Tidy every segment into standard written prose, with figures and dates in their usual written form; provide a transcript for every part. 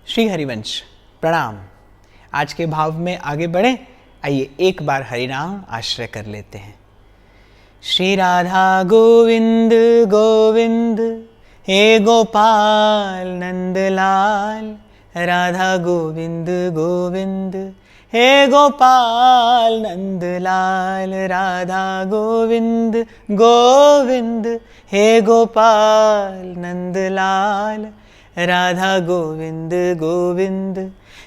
श्री हरिवंश प्रणाम। आज के भाव में आगे बढ़ें। आइए एक बार हरिनाम आश्रय कर लेते हैं। श्री राधा गोविंद गोविंद हे गोपाल नंदलाल, राधा गोविंद गोविंद हे गोपाल नंदलाल, राधा गोविंद गोविंद हे गोपाल नंदलाल, राधा गोविंद गोविंद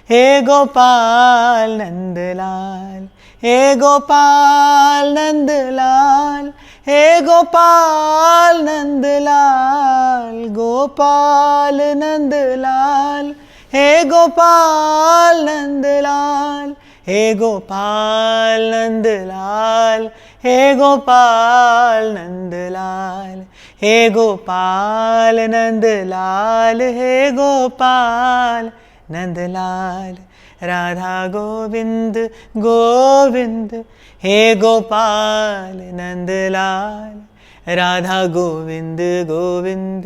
हे गोपाल नंदलाल, हे गोपाल नंदलाल, हे गोपाल नंदलाल, गोपाल नंदलाल, हे गोपाल नंदलाल, हे गोपाल नंदलाल, हे गोपाल नंदलाल, हे गोपाल नंदलाल, हे गोपाल नंदलाल, राधा गोविंद गोविंद हे गोपाल नंदलाल, राधा गोविंद गोविंद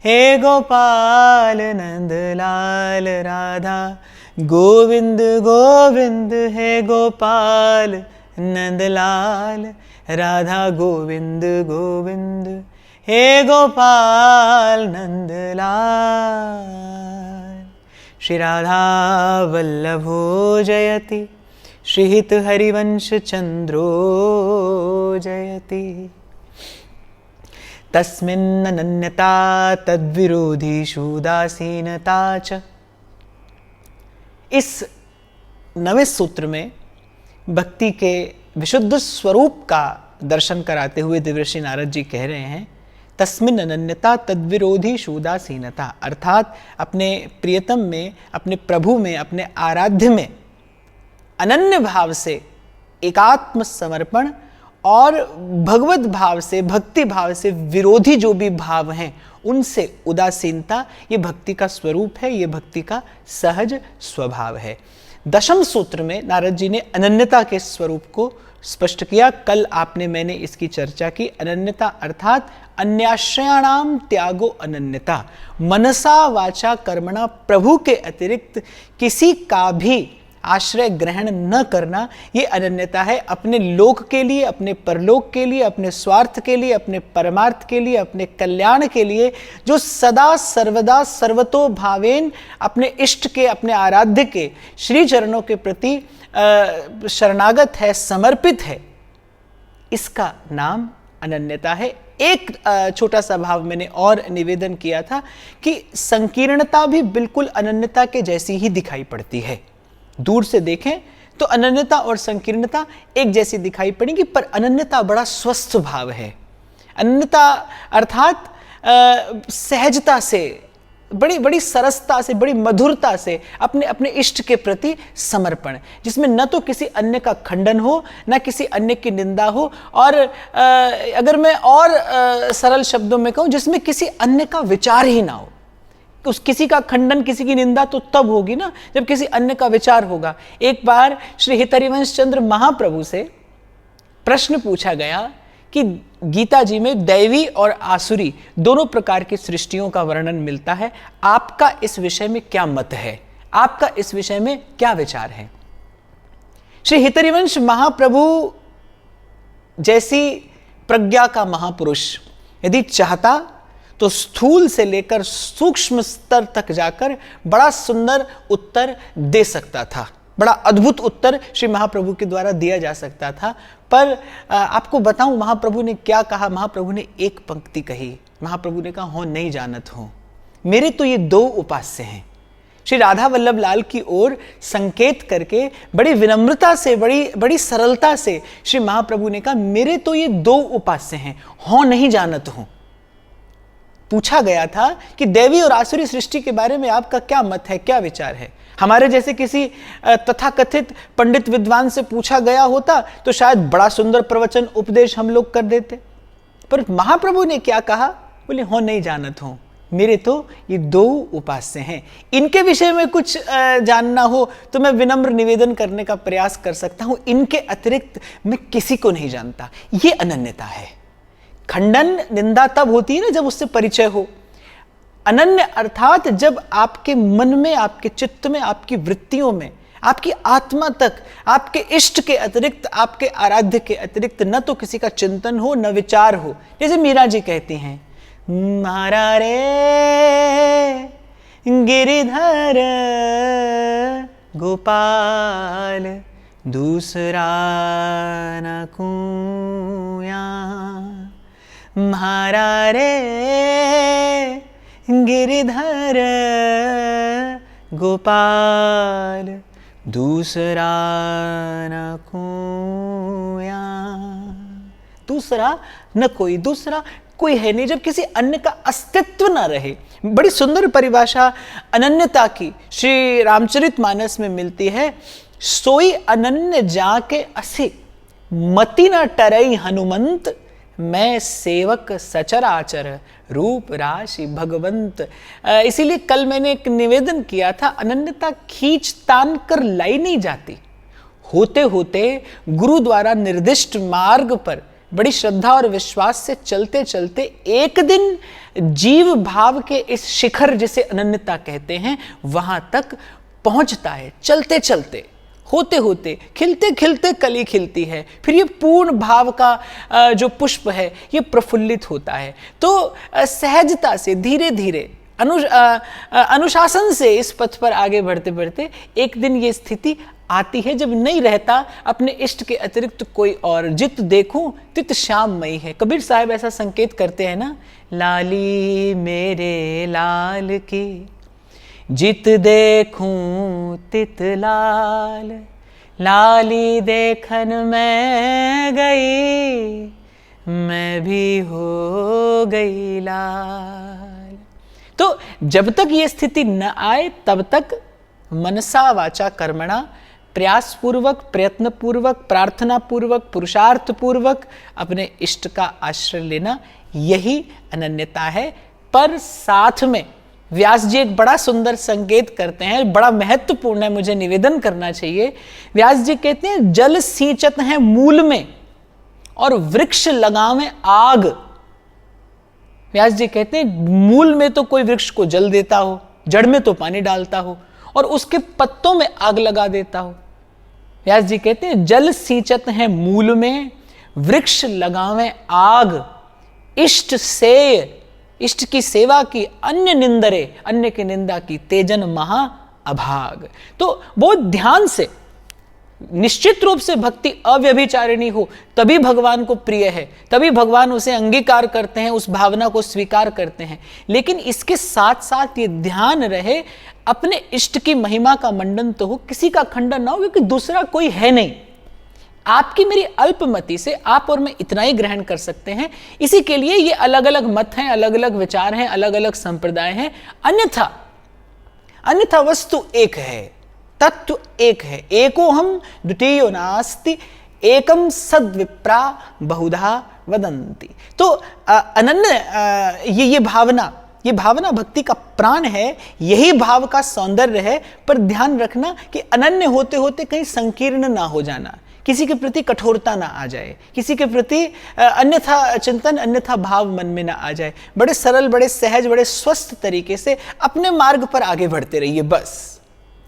हे गोपाल नंदलाल, राधा गोविंद गोविंद हे गोपाल नंदलाल, राधा गोविंद गोविंद हे गोपाल नंदलाल। श्री राधा वल्लभो जयति, श्रीहित हरिवंश चंद्रो जयति, तस्मिन्ननन्यता तद्विरोधीषु उदासीनता च। इस नवे सूत्र में भक्ति के विशुद्ध स्वरूप का दर्शन कराते हुए देवर्षि नारद जी कह रहे हैं, तस्मिन् अनन्यता तद्विरोधी उदासीनता, अर्थात अपने प्रियतम में, अपने प्रभु में, अपने आराध्य में अनन्य भाव से एकात्म समर्पण और भगवत भाव से, भक्ति भाव से विरोधी जो भी भाव हैं उनसे उदासीनता, ये भक्ति का स्वरूप है, ये भक्ति का सहज स्वभाव है। दशम सूत्र में नारद जी ने अनन्यता के स्वरूप को स्पष्ट किया। कल मैंने इसकी चर्चा की। अनन्यता अर्थात अन्याश्रयाणाम त्यागो अनन्यता, मनसा वाचा कर्मणा प्रभु के अतिरिक्त किसी का भी आश्रय ग्रहण न करना, ये अनन्यता है। अपने लोक के लिए, अपने परलोक के लिए, अपने स्वार्थ के लिए, अपने परमार्थ के लिए, अपने कल्याण के लिए जो सदा सर्वदा सर्वतो भावेन अपने इष्ट के, अपने आराध्य के श्री चरणों के प्रति शरणागत है, समर्पित है, इसका नाम अनन्यता है। एक छोटा सा भाव मैंने और निवेदन किया था कि संकीर्णता भी बिल्कुल अनन्यता के जैसी ही दिखाई पड़ती है। दूर से देखें तो अनन्यता और संकीर्णता एक जैसी दिखाई पड़ेगी, पर अनन्यता बड़ा स्वस्थ भाव है। अनन्यता अर्थात सहजता से, बड़ी बड़ी सरसता से, बड़ी मधुरता से अपने अपने इष्ट के प्रति समर्पण, जिसमें न तो किसी अन्य का खंडन हो, न किसी अन्य की निंदा हो, और अगर मैं और सरल शब्दों में कहूँ, जिसमें किसी अन्य का विचार ही ना हो। उस किसी का खंडन, किसी की निंदा तो तब होगी ना जब किसी अन्य का विचार होगा। एक बार श्री हितरिवंश चंद्र महाप्रभु से प्रश्न पूछा गया कि गीता जी में दैवी और आसुरी दोनों प्रकार की सृष्टियों का वर्णन मिलता है, आपका इस विषय में क्या मत है, आपका इस विषय में क्या विचार है। श्री हितरिवंश महाप्रभु जैसी प्रज्ञा का महापुरुष यदि चाहता तो स्थूल से लेकर सूक्ष्म स्तर तक जाकर बड़ा सुंदर उत्तर दे सकता था, बड़ा अद्भुत उत्तर श्री महाप्रभु के द्वारा दिया जा सकता था। पर आपको बताऊं महाप्रभु ने क्या कहा। महाप्रभु ने एक पंक्ति कही। महाप्रभु ने कहा, हो नहीं जानत हो, मेरे तो ये दो उपास्य हैं। श्री राधा वल्लभ लाल की ओर संकेत करके बड़ी विनम्रता से, बड़ी सरलता से श्री महाप्रभु ने कहा, मेरे तो ये दो उपास्य हैं, हो नहीं जानत हो। पूछा गया था कि देवी और आसुरी सृष्टि के बारे में आपका क्या मत है, क्या विचार है। हमारे जैसे किसी तथाकथित पंडित विद्वान से पूछा गया होता तो शायद बड़ा सुंदर प्रवचन उपदेश हम लोग कर देते, पर महाप्रभु ने क्या कहा, बोले हो नहीं जानत हो, मेरे तो ये दो उपास्य हैं। इनके विषय में कुछ जानना हो तो मैं विनम्र निवेदन करने का प्रयास कर सकता हूं, इनके अतिरिक्त मैं किसी को नहीं जानता। ये अनन्यता है। खंडन निंदा तब होती है ना जब उससे परिचय हो। अनन्य अर्थात जब आपके मन में, आपके चित्त में, आपकी वृत्तियों में, आपकी आत्मा तक आपके इष्ट के अतिरिक्त, आपके आराध्य के अतिरिक्त न तो किसी का चिंतन हो, न विचार हो। जैसे मीरा जी कहती हैं, मारा रे गिरिधर गोपाल दूसरा न कोया, मारा रे गिरिधर गोपाल दूसरा न कोया। दूसरा न कोई, दूसरा कोई है नहीं। जब किसी अन्य का अस्तित्व ना रहे, बड़ी सुंदर परिभाषा अनन्यता की श्री रामचरितमानस में मिलती है। सोई अनन्य जाके असी, मति न टरई हनुमंत, मैं सेवक सचराचर रूप राशि भगवंत। इसीलिए कल मैंने एक निवेदन किया था, अनन्यता खींच तान कर लाई नहीं जाती। होते होते गुरु द्वारा निर्दिष्ट मार्ग पर बड़ी श्रद्धा और विश्वास से चलते चलते एक दिन जीव भाव के इस शिखर जिसे अनन्यता कहते हैं वहां तक पहुंचता है। चलते चलते, होते होते, खिलते खिलते कली खिलती है, फिर ये पूर्ण भाव का जो पुष्प है ये प्रफुल्लित होता है। तो सहजता से, धीरे धीरे, अनुशासन से इस पथ पर आगे बढ़ते बढ़ते एक दिन ये स्थिति आती है जब नहीं रहता अपने इष्ट के अतिरिक्त कोई और। जित देखूं तित श्याममयी है। कबीर साहब ऐसा संकेत करते हैं ना, लाली मेरे लाल की जित देखूं तित लाल, लाली देखन मैं गई, मैं भी हो गई लाल। तो जब तक ये स्थिति न आए तब तक मनसा वाचा कर्मणा, प्रयास पूर्वक, प्रयत्न पूर्वक, प्रार्थना पूर्वक, पुरुषार्थ पूर्वक अपने इष्ट का आश्रय लेना, यही अनन्यता है। पर साथ में व्यास जी एक बड़ा सुंदर संकेत करते हैं, बड़ा महत्वपूर्ण है, मुझे निवेदन करना चाहिए। व्यास जी कहते हैं, जल सींचत है मूल में और वृक्ष लगावे आग। व्यास जी कहते हैं, मूल में तो कोई वृक्ष को जल देता हो, जड़ में तो पानी डालता हो और उसके पत्तों में आग लगा देता हो। व्यास जी कहते हैं, जल सींचत है मूल में, वृक्ष लगावे आग, इष्ट से, इष्ट की सेवा की, अन्य निंदरे, अन्य की निंदा की, तेजन महा अभाग। तो बहुत ध्यान से, निश्चित रूप से भक्ति अव्यभिचारिणी हो तभी भगवान को प्रिय है, तभी भगवान उसे अंगीकार करते हैं, उस भावना को स्वीकार करते हैं। लेकिन इसके साथ साथ ये ध्यान रहे, अपने इष्ट की महिमा का मंडन तो हो, किसी का खंडन ना हो, क्योंकि दूसरा कोई है नहीं। आपकी मेरी अल्पमति से आप और मैं इतना ही ग्रहण कर सकते हैं। इसी के लिए ये अलग अलग मत हैं, अलग अलग विचार हैं, अलग अलग संप्रदाय हैं। अन्यथा वस्तु एक है, तत्व एक है। एको हम द्वितीयो नास्ति, एकम सद्विप्रा बहुधा वदंती। तो अनन्य ये भावना भक्ति का प्राण है, यही भाव का सौंदर्य है। पर ध्यान रखना कि अनन्य होते होते कहीं संकीर्ण ना हो जाना, किसी के प्रति कठोरता ना आ जाए, किसी के प्रति अन्यथा चिंतन, अन्यथा भाव मन में ना आ जाए। बड़े सरल, बड़े सहज, बड़े स्वस्थ तरीके से अपने मार्ग पर आगे बढ़ते रहिए। बस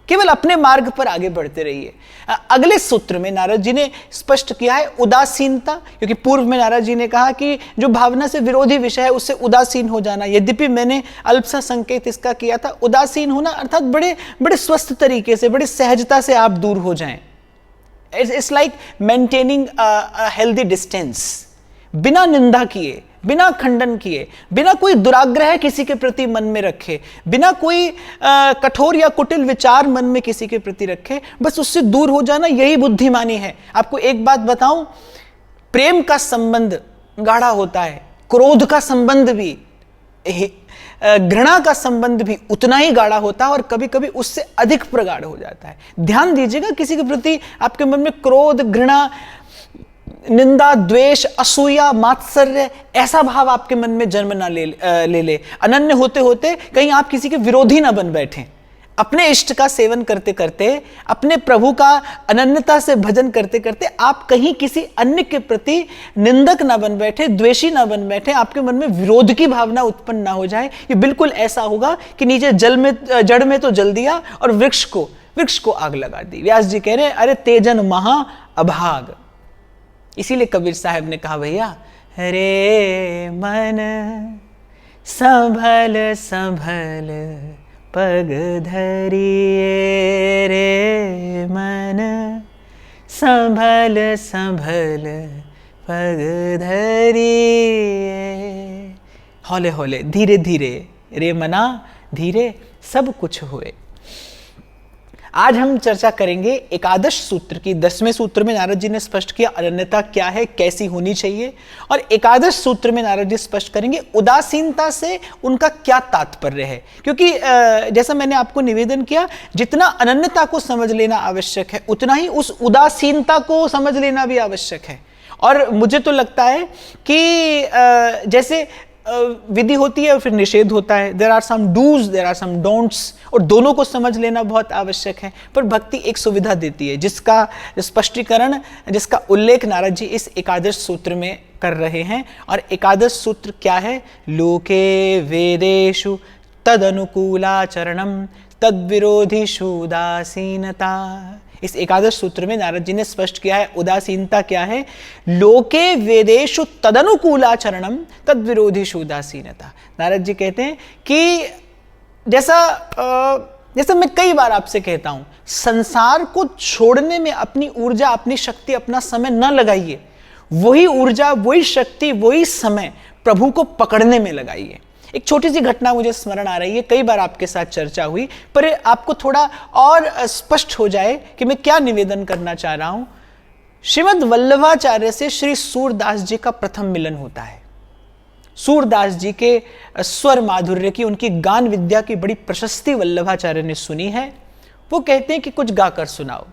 केवल अपने मार्ग पर आगे बढ़ते रहिए। अगले सूत्र में नारद जी ने स्पष्ट किया है उदासीनता, क्योंकि पूर्व में नारद जी ने कहा कि जो भावना से विरोधी विषय है उससे उदासीन हो जाना। यद्यपि मैंने अल्प सा संकेत इसका किया था, उदासीन होना अर्थात बड़े बड़े स्वस्थ तरीके से, बड़ी सहजता से आप दूर हो जाएं। It's like maintaining a healthy distance, बिना निंदा किए, बिना खंडन किए, बिना कोई दुराग्रह किसी के प्रति मन में रखे, बिना कोई कठोर या कुटिल विचार मन में किसी के प्रति रखे, बस उससे दूर हो जाना, यही बुद्धिमानी है। आपको एक बात बताऊं, प्रेम का संबंध गाढ़ा होता है, क्रोध का संबंध भी, घृणा का संबंध भी उतना ही गाढ़ा होता है और कभी कभी उससे अधिक प्रगाढ़ हो जाता है। ध्यान दीजिएगा, किसी के प्रति आपके मन में क्रोध, घृणा, निंदा, द्वेष, असूया, मात्सर्य, ऐसा भाव आपके मन में जन्म ना ले ले। अनन्य होते होते कहीं आप किसी के विरोधी ना बन बैठें। अपने इष्ट का सेवन करते करते, अपने प्रभु का अनन्यता से भजन करते करते आप कहीं किसी अन्य के प्रति निंदक ना बन बैठे, द्वेषी ना बन बैठे, आपके मन में विरोध की भावना उत्पन्न ना हो जाए। ये बिल्कुल ऐसा होगा कि नीचे जड़ में तो जल दिया और वृक्ष को आग लगा दी। व्यास जी कह रहे हैं, अरे तेजन महा अभाग। इसीलिए कबीर साहब ने कहा, भैया रे मन संभल संभल पग धरिए, रे मन संभल संभल पग धरिए। हौले हौले, धीरे धीरे, रे मना धीरे सब कुछ हुए। आज हम चर्चा करेंगे एकादश सूत्र की। 10वें सूत्र में नारद जी ने स्पष्ट किया अनन्यता क्या है, कैसी होनी चाहिए, और एकादश सूत्र में नारद जी स्पष्ट करेंगे उदासीनता से उनका क्या तात्पर्य है। क्योंकि जैसा मैंने आपको निवेदन किया, जितना अनन्यता को समझ लेना आवश्यक है, उतना ही उस उदासीनता को समझ लेना भी आवश्यक है। और मुझे तो लगता है कि जैसे विधि होती है और फिर निषेध होता है, there are some dos, there are some don'ts, और दोनों को समझ लेना बहुत आवश्यक है। पर भक्ति एक सुविधा देती है, जिसका स्पष्टीकरण, जिसका उल्लेख नारद जी इस एकादश सूत्र में कर रहे हैं। और एकादश सूत्र क्या है? लोके वेदेषु तद अनुकूलाचरणम तद विरोधिषु उदासीनता। इस एकादश सूत्र में नारद जी ने स्पष्ट किया है उदासीनता क्या है। लोके वेदेषु तदनुकूलाचरणम तद विरोधिषु उदासीनता। नारद जी कहते हैं कि जैसा मैं कई बार आपसे कहता हूं, संसार को छोड़ने में अपनी ऊर्जा, अपनी शक्ति, अपना समय न लगाइए। वही ऊर्जा, वही शक्ति, वही समय प्रभु को पकड़ने में लगाइए। एक छोटी सी घटना मुझे स्मरण आ रही है, कई बार आपके साथ चर्चा हुई, पर आपको थोड़ा और स्पष्ट हो जाए कि मैं क्या निवेदन करना चाह रहा हूं। श्रीमद् वल्लभाचार्य से श्री सूरदास जी का प्रथम मिलन होता है। सूरदास जी के स्वर माधुर्य की, उनकी गान विद्या की बड़ी प्रशस्ति वल्लभाचार्य ने सुनी है। वो कहते हैं कि कुछ गाकर सुनाओ।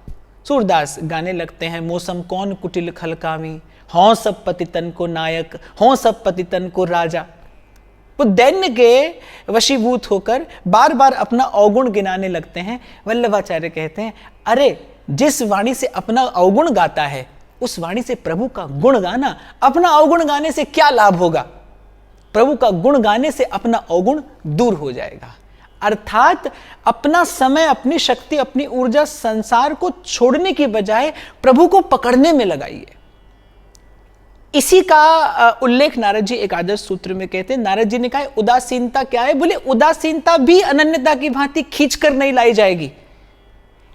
सूरदास गाने लगते हैं, मौसम कौन कुटिल खलकामी, हों सब पतितन को नायक, हों सब पतितन को राजा। वो दैन्य के वशीभूत होकर बार बार अपना अवगुण गिनाने लगते हैं। वल्लभाचार्य कहते हैं, अरे जिस वाणी से अपना अवगुण गाता है, उस वाणी से प्रभु का गुण गाना। अपना अवगुण गाने से क्या लाभ होगा? प्रभु का गुण गाने से अपना अवगुण दूर हो जाएगा। अर्थात अपना समय, अपनी शक्ति, अपनी ऊर्जा संसार को छोड़ने की बजाय प्रभु को पकड़ने में लगाइए। इसी का उल्लेख नारद जी एकादश सूत्र में कहते हैं। नारद जी ने कहा उदासीनता क्या है? बोले उदासीनता भी अनन्यता की भांति खींच कर नहीं लाई जाएगी,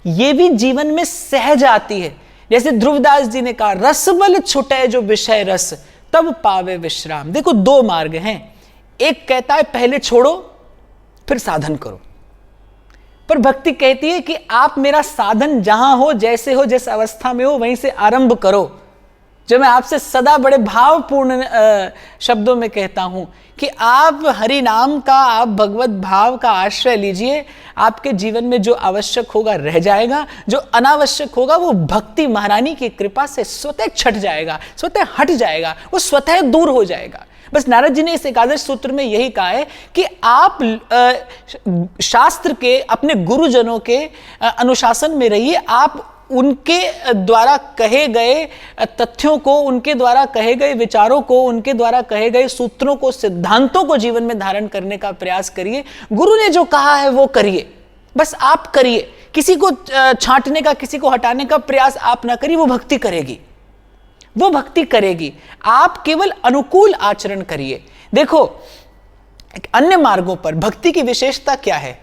ये भी जीवन में सहज आती है। जैसे ध्रुवदास जी ने कहा, रस बल छुटे जो विषय रस तब पावे विश्राम। देखो दो मार्ग हैं, एक कहता है पहले छोड़ो फिर साधन करो, पर भक्ति कहती है कि आप मेरा साधन जहां हो, जैसे हो, जिस अवस्था में हो, वहीं से आरंभ करो। जो मैं आपसे सदा बड़े भावपूर्ण शब्दों में कहता हूं कि आप हरि नाम का, आप भगवत भाव का आश्रय लीजिए। आपके जीवन में जो आवश्यक होगा रह जाएगा, जो अनावश्यक होगा वो भक्ति महारानी की कृपा से स्वतः छट जाएगा, स्वतः हट जाएगा, वो स्वतः दूर हो जाएगा। बस नारद जी ने इस एकादश सूत्र में यही कहा है कि आप शास्त्र के, अपने गुरुजनों के अनुशासन में रहिए। आप उनके द्वारा कहे गए तथ्यों को, उनके द्वारा कहे गए विचारों को, उनके द्वारा कहे गए सूत्रों को, सिद्धांतों को जीवन में धारण करने का प्रयास करिए। गुरु ने जो कहा है वो करिए, बस आप करिए। किसी को छांटने का, किसी को हटाने का प्रयास आप ना करिए, वो भक्ति करेगी, वो भक्ति करेगी। आप केवल अनुकूल आचरण करिए। देखो अन्य मार्गों पर भक्ति की विशेषता क्या है?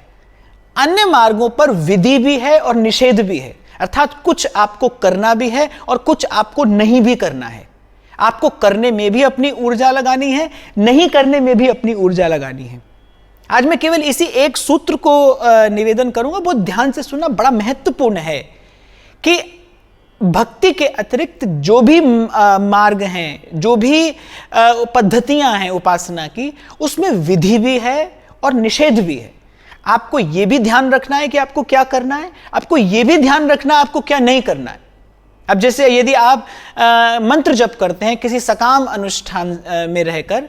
अन्य मार्गों पर विधि भी है और निषेध भी है। अर्थात कुछ आपको करना भी है और कुछ आपको नहीं भी करना है। आपको करने में भी अपनी ऊर्जा लगानी है, नहीं करने में भी अपनी ऊर्जा लगानी है। आज मैं केवल इसी एक सूत्र को निवेदन करूंगा, बहुत ध्यान से सुनना, बड़ा महत्वपूर्ण है कि भक्ति के अतिरिक्त जो भी मार्ग हैं, जो भी पद्धतियां हैं उपासना की, उसमें विधि भी है और निषेध भी है। आपको यह भी ध्यान रखना है कि आपको क्या करना है, आपको यह भी ध्यान रखना है आपको क्या नहीं करना है। अब जैसे यदि आप मंत्र जप करते हैं किसी सकाम अनुष्ठान में रहकर,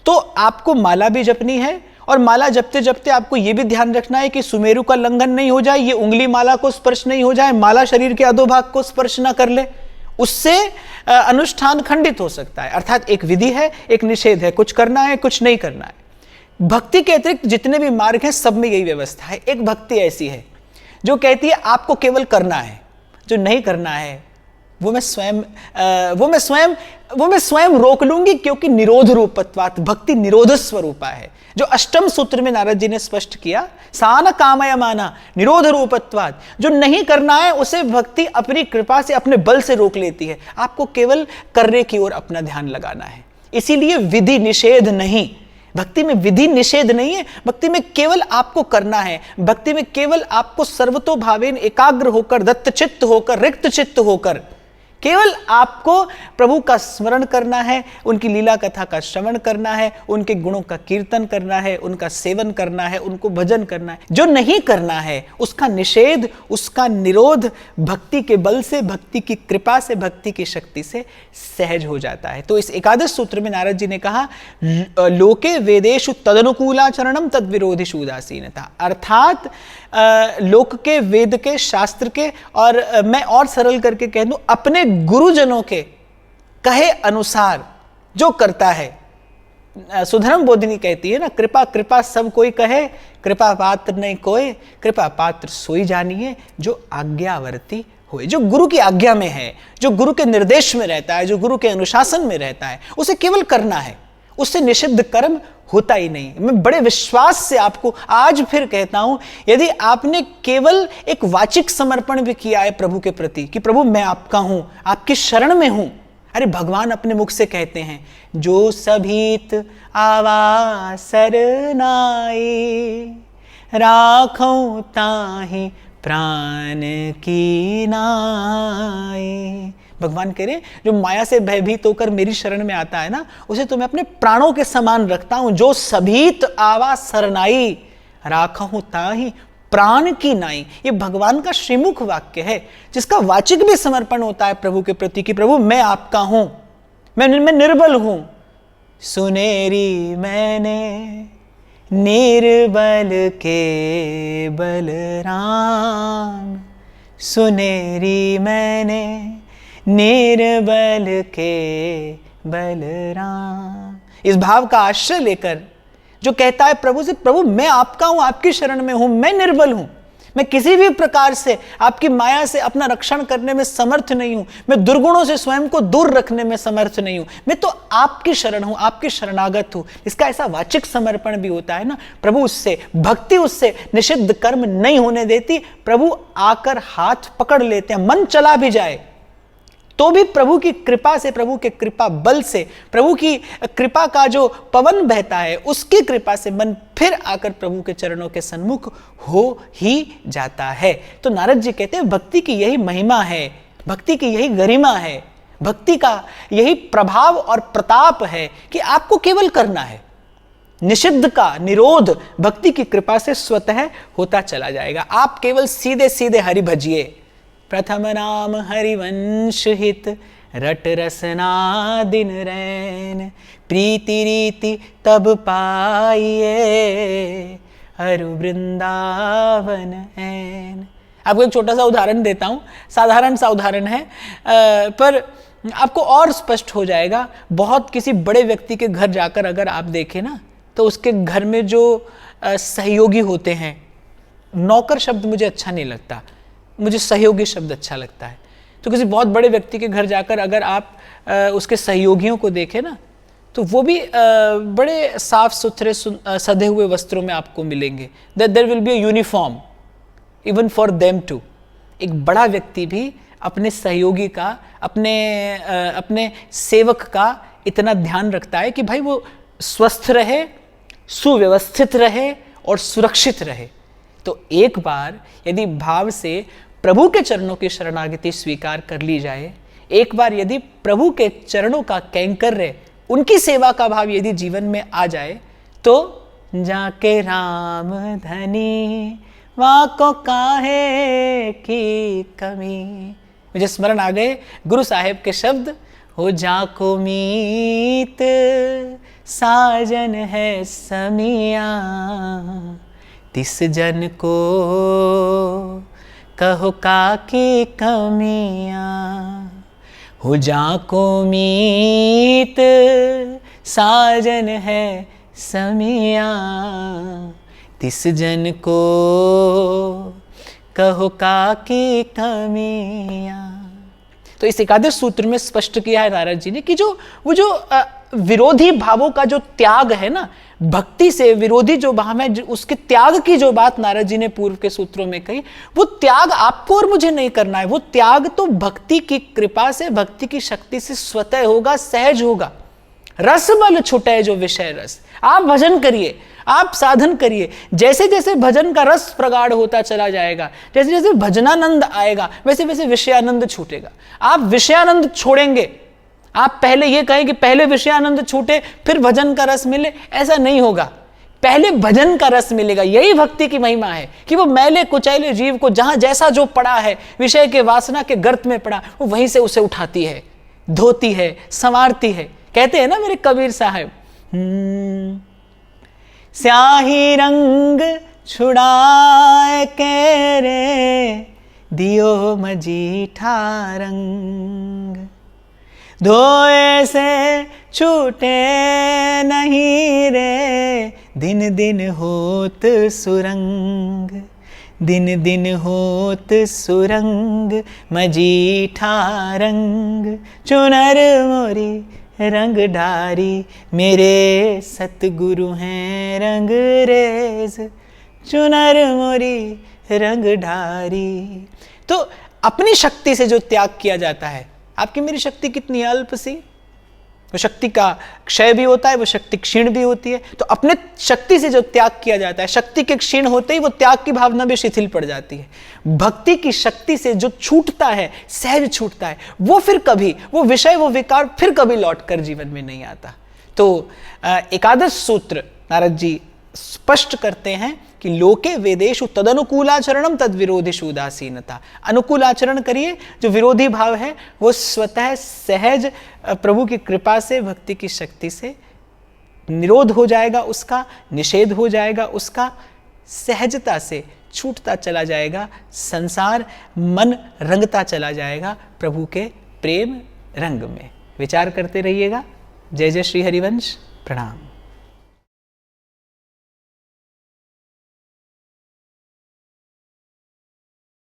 तो आपको माला भी जपनी है और माला जपते जपते आपको यह भी ध्यान रखना है कि सुमेरु का लंघन नहीं हो जाए, ये उंगली माला को स्पर्श नहीं हो जाए, माला शरीर के अधोभाग को स्पर्श ना कर ले, उससे अनुष्ठान खंडित हो सकता है। अर्थात एक विधि है, एक निषेध है, कुछ करना है, कुछ नहीं करना है। भक्ति के अतिरिक्त जितने भी मार्ग हैं सब में यही व्यवस्था है। एक भक्ति ऐसी है जो कहती है आपको केवल करना है, जो नहीं करना है वो मैं स्वयं रोक लूंगी, क्योंकि निरोध रूपत्वात्, भक्ति निरोध स्वरूपा है। जो अष्टम सूत्र में नारद जी ने स्पष्ट किया, सान कामय माना निरोध रूपत्वात्, जो नहीं करना है उसे भक्ति अपनी कृपा से, अपने बल से रोक लेती है। आपको केवल करने की ओर अपना ध्यान लगाना है। इसीलिए विधि निषेध नहीं, भक्ति में विधि निषेध नहीं है, भक्ति में केवल आपको करना है। भक्ति में केवल आपको सर्वतोभावेन एकाग्र होकर, दत्तचित्त होकर, रिक्त चित्त होकर केवल आपको प्रभु का स्मरण करना है, उनकी लीला कथा का श्रवण करना है, उनके गुणों का कीर्तन करना है, उनका सेवन करना है, उनको भजन करना है। जो नहीं करना है उसका निषेध, उसका निरोध भक्ति के बल से, भक्ति की कृपा से, भक्ति की शक्ति से सहज हो जाता है। तो इस एकादश सूत्र में नारद जी ने कहा, लोके वेदेषु तदनुकूलाचरणम तद विरोधिषु उदासीनता, अर्थात लोक के, वेद के, शास्त्र के, और मैं और सरल करके कह दूं अपने गुरुजनों के कहे अनुसार जो करता है। सुधर्म बोधिनी कहती है ना, कृपा कृपा सब कोई कहे, कृपा पात्र नहीं कोई, कृपा पात्र सोई जानिए जो आज्ञावर्ती होए। जो गुरु की आज्ञा में है, जो गुरु के निर्देश में रहता है, जो गुरु के अनुशासन में रहता है, उसे केवल करना है, उससे निषिद्ध कर्म होता ही नहीं। मैं बड़े विश्वास से आपको आज फिर कहता हूं, यदि आपने केवल एक वाचिक समर्पण भी किया है प्रभु के प्रति कि प्रभु मैं आपका हूं, आपकी शरण में हूं। अरे भगवान अपने मुख से कहते हैं, जो सभीत आवा सरनाई, राखों ताहि प्राण की नाई। भगवान कह रहे हैं, जो माया से भयभीत होकर मेरी शरण में आता है ना, उसे तो मैं अपने प्राणों के समान रखता हूं। जो सभीत आवा सरनाई, राखहूं ताहि प्राण की नाई। ये भगवान का श्रीमुख वाक्य है, जिसका वाचिक भी समर्पण होता है प्रभु के प्रति कि प्रभु मैं आपका हूं, मैं निर्बल हूं। सुनेरी मैंने निर्बल के बलराम, सुनेरी मैंने निर्बल के बलराम। इस भाव का आश्रय लेकर जो कहता है प्रभु से, प्रभु मैं आपका हूं, आपकी शरण में हूं, मैं निर्बल हूं, मैं किसी भी प्रकार से आपकी माया से अपना रक्षण करने में समर्थ नहीं हूं, मैं दुर्गुणों से स्वयं को दूर रखने में समर्थ नहीं हूं, मैं तो आपकी शरण हूं, आपकी शरणागत हूं। इसका ऐसा वाचिक समर्पण भी होता है ना, प्रभु उससे, भक्ति उससे निषिद्ध कर्म नहीं होने देती। प्रभु आकर हाथ पकड़ लेते हैं, मन चला भी जाए तो भी प्रभु की कृपा से, प्रभु के कृपा बल से, प्रभु की कृपा का जो पवन बहता है उसकी कृपा से मन फिर आकर प्रभु के चरणों के सन्मुख हो ही जाता है। तो नारद जी कहते हैं भक्ति की यही महिमा है, भक्ति की यही गरिमा है, भक्ति का यही प्रभाव और प्रताप है कि आपको केवल करना है। निषिद्ध का निरोध भक्ति की कृपा से स्वतः होता चला जाएगा। आप केवल सीधे सीधे हरि भजिए। प्रथम नाम हरिवंश हित, रट रसना दिन रैन, प्रीति रीति तब पाइए, अरु वृंदावन ऐन। आपको एक छोटा सा उदाहरण देता हूं, साधारण सा उदाहरण है, पर आपको और स्पष्ट हो जाएगा। बहुत किसी बड़े व्यक्ति के घर जाकर अगर आप देखें ना, तो उसके घर में जो सहयोगी होते हैं, नौकर शब्द मुझे अच्छा नहीं लगता, मुझे सहयोगी शब्द अच्छा लगता है। तो किसी बहुत बड़े व्यक्ति के घर जाकर अगर आप उसके सहयोगियों को देखें ना, तो वो भी बड़े साफ सुथरे सधे हुए वस्त्रों में आपको मिलेंगे। There will be a uniform even for them too. एक बड़ा व्यक्ति भी अपने सहयोगी का, अपने सेवक का इतना ध्यान रखता है कि भाई वो स्वस्थ रहे, सुव्यवस्थित रहे और सुरक्षित रहे। तो एक बार यदि भाव से प्रभु के चरणों की शरणागति स्वीकार कर ली जाए, एक बार यदि प्रभु के चरणों का कैंकर्य, उनकी सेवा का भाव यदि जीवन में आ जाए, तो जाके राम धनी वहाँ को काहे की कमी। मुझे स्मरण आ गए गुरु साहेब के शब्द, हो जाको मीत साजन है समिया, तिस जन को कहो काकी कमिया। हो जाको मीत साजन है समिया, तिस जन को कहो काकी कमिया। तो इस एकादश सूत्र में स्पष्ट किया है नारद जी ने कि वो जो विरोधी भावों का जो त्याग है ना, भक्ति से विरोधी जो भाव है, उसके त्याग की जो बात नारद जी ने पूर्व के सूत्रों में कही, वो त्याग आपको और मुझे नहीं करना है। वो त्याग तो भक्ति की कृपा से, भक्ति की शक्ति से स्वतः होगा, सहज होगा। रस बल छुटे जो विषय रस। आप भजन करिए, आप साधन करिए, जैसे जैसे भजन का रस प्रगाढ़ होता चला जाएगा, जैसे जैसे भजनानंद आएगा, वैसे वैसे विषयानंद छूटेगा। आप विषयानंद छोड़ेंगे, आप पहले ये कहें कि पहले विषयानंद छूटे फिर भजन का रस मिले, ऐसा नहीं होगा। पहले भजन का रस मिलेगा। यही भक्ति की महिमा है कि वो मैले कुचैले जीव को जहां जैसा जो पड़ा है, विषय के वासना के गर्त में पड़ा, वो वहीं से उसे उठाती है, धोती है, संवारती है। कहते हैं ना मेरे कबीर साहब, स्याही रंग छुड़ाए के रे, दियो मजीठा रंग, धोए से छूटे नहीं रे, दिन दिन होत सुरंग, दिन दिन होत सुरंग, मजीठा रंग, चुनर मोरी रंग डारी, मेरे सतगुरु हैं रंग रेज, चुनर मोरी रंग डारी। तो अपनी शक्ति से जो त्याग किया जाता है, आपकी मेरी शक्ति कितनी अल्प सी, वो शक्ति का क्षय भी होता है, वो शक्ति क्षीण भी होती है। तो अपने शक्ति से जो त्याग किया जाता है, शक्ति के क्षीण होते ही वो त्याग की भावना भी शिथिल पड़ जाती है। भक्ति की शक्ति से जो छूटता है, सहज छूटता है, वो फिर कभी, वो विषय, वो विकार फिर कभी लौट कर जीवन में नहीं आता। तो एकादश सूत्र नारद जी स्पष्ट करते हैं कि लोके वेदेषु तदनुकूलाचरणम तद विरोधिषु उदासीनता। अनुकूल आचरण करिए, जो विरोधी भाव है वो स्वतः सहज प्रभु की कृपा से, भक्ति की शक्ति से निरोध हो जाएगा, उसका निषेध हो जाएगा, उसका सहजता से छूटता चला जाएगा। संसार मन रंगता चला जाएगा प्रभु के प्रेम रंग में। विचार करते रहिएगा। जय जय श्री हरिवंश। प्रणाम।